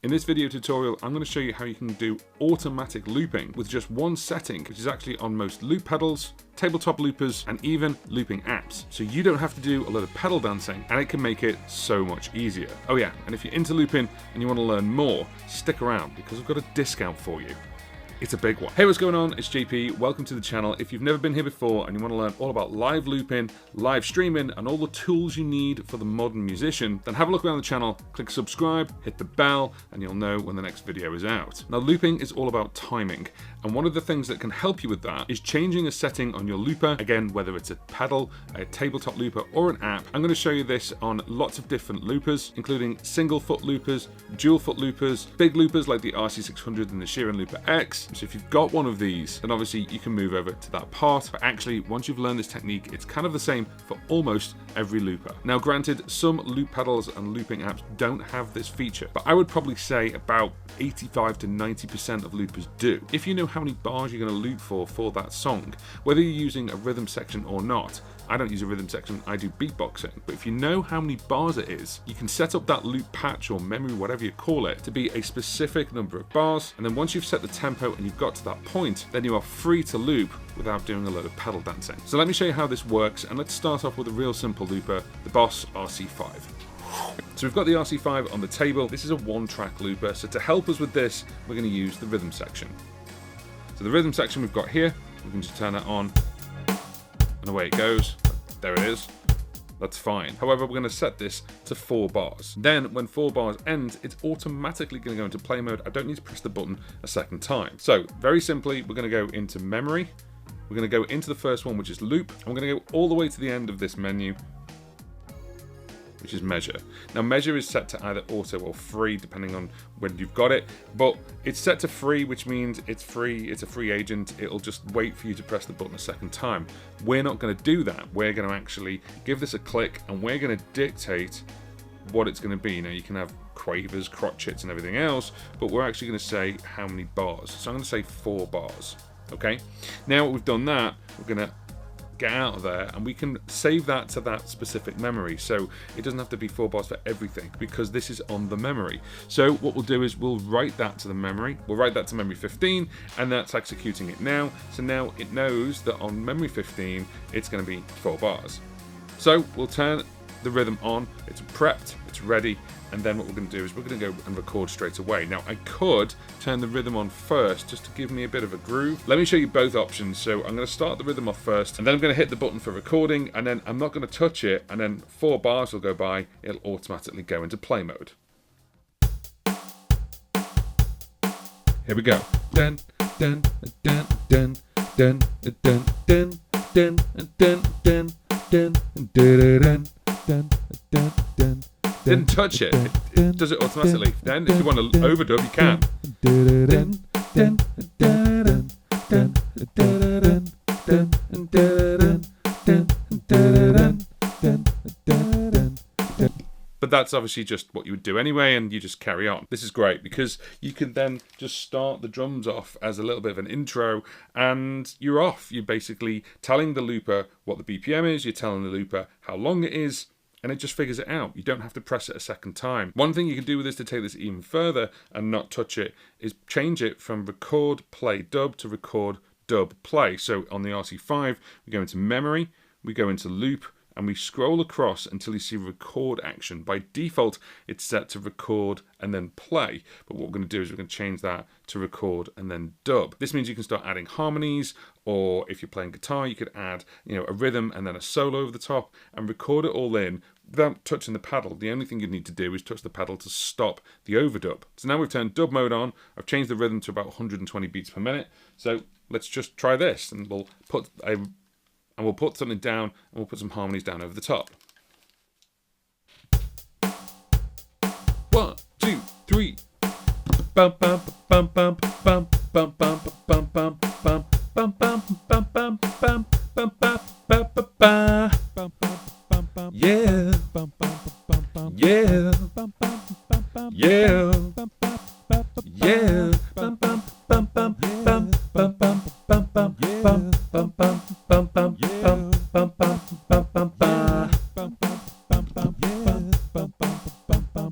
In this video tutorial, I'm going to show you how you can do automatic looping with just one setting, which is actually on most loop pedals, tabletop loopers, and even looping apps. So you don't have to do a lot of pedal dancing, and it can make it so much easier. Oh yeah, and if you're into looping and you want to learn more, stick around because I've got a discount for you. It's a big one. Hey, what's going on? It's JP. Welcome to the channel. If you've never been here before and you want to learn all about live looping, live streaming, and all the tools you need for the modern musician, then have a look around the channel, click subscribe, hit the bell, and you'll know when the next video is out. Now, looping is all about timing, and one of the things that can help you with that is changing a setting on your looper. Again, whether it's a pedal, a tabletop looper, or an app. I'm going to show you this on lots of different loopers, including single foot loopers, dual foot loopers, big loopers like the RC600 and the Sheeran Looper X. So if you've got one of these, then obviously you can move over to that part. But actually, once you've learned this technique, it's kind of the same for almost every looper. Now, granted, some loop pedals and looping apps don't have this feature, but I would probably say about 85 to 90% of loopers do. If you know how many bars you're going to loop for that song, whether you're using a rhythm section or not. I don't use a rhythm section, I do beatboxing. But if you know how many bars it is, you can set up that loop patch or memory, whatever you call it, to be a specific number of bars. And then once you've set the tempo and you've got to that point, then you are free to loop without doing a load of pedal dancing. So let me show you how this works. And let's start off with a real simple looper, the Boss RC5. So we've got the RC5 on the table. This is a one-track looper. So to help us with this, we're going to use the rhythm section. So the rhythm section we've got here, we can just turn that on and away it goes. There it is. That's fine. However, we're going to set this to 4 bars. Then when 4 bars ends, it's automatically going to go into play mode. I don't need to press the button a second time. So very simply, we're going to go into memory. We're going to go into the first one, which is loop. And we're going to go all the way to the end of this menu, which is measure. Now, measure is set to either auto or free, depending on when you've got it, but it's set to free, which means it's free, it's a free agent, it'll just wait for you to press the button a second time. We're not gonna do that. We're gonna actually give this a click, and we're gonna dictate what it's gonna be. Now, you can have quavers, crotchets, and everything else, but we're actually gonna say how many bars. So I'm gonna say 4 bars, okay? Now we've done that, we're gonna get out of there and we can save that to that specific memory, so it doesn't have to be 4 bars for everything because this is on the memory. So what we'll do is we'll write that to the memory, we'll write that to memory 15, and that's executing it now. So now it knows that on memory 15 it's going to be 4 bars. So we'll turn the rhythm on, it's prepped, it's ready, and then what we're going to do is we're going to go and record straight away. Now, I could turn the rhythm on first just to give me a bit of a groove. Let me show you both options. So I'm going to start the rhythm off first, and then I'm going to hit the button for recording, and then I'm not going to touch it, and then 4 bars will go by, it'll automatically go into play mode. Here we go. Dun, dun, dun, dun, dun, dun, dun, dun, dun, dun, dun, dun, dun, dun, dun. Didn't touch it. It does it automatically. Then if you want to overdub, you can. But that's obviously just what you would do anyway, and you just carry on. This is great because you can then just start the drums off as a little bit of an intro, and you're off. You're basically telling the looper what the BPM is, you're telling the looper how long it is, and it just figures it out. You don't have to press it a second time. One thing you can do with this to take this even further and not touch it is change it from record, play, dub to record, dub, play. So on the RC5, we go into memory, we go into loop, and we scroll across until you see record action. By default, it's set to record and then play. But what we're going to do is we're going to change that to record and then dub. This means you can start adding harmonies, or if you're playing guitar, you could add, a rhythm and then a solo over the top and record it all in without touching the pedal. The only thing you need to do is touch the pedal to stop the overdub. So now we've turned dub mode on. I've changed the rhythm to about 120 beats per minute. So let's just try this, and we'll put something down, and we'll put some harmonies down over the top. 1, 2, 3. Bum bum bum bum bum bum bum bum bum bum bum bum bum bum bum bum bum bum bum. Yeah. Yeah. Yeah. Yeah. Bum bum bum bum bum bum bum bum bum bum bum bum bum bum.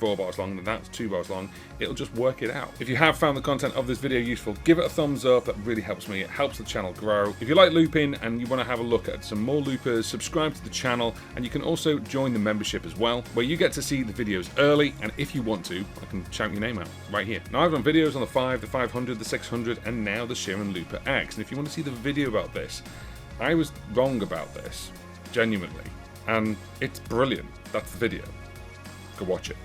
4 bars long, then that's 2 bars long. It'll just work it out. If you have found the content of this video useful, give it a thumbs up. That really helps me. It helps the channel grow. If you like looping and you want to have a look at some more loopers, subscribe to the channel, and you can also join the membership as well, where you get to see the videos early, and if you want to, I can shout your name out right here. Now, I've done videos on the 5, the 500, the 600, and now the Sheeran Looper X, and if you want to see the video about this, I was wrong about this, genuinely, and it's brilliant. That's the video. Go watch it.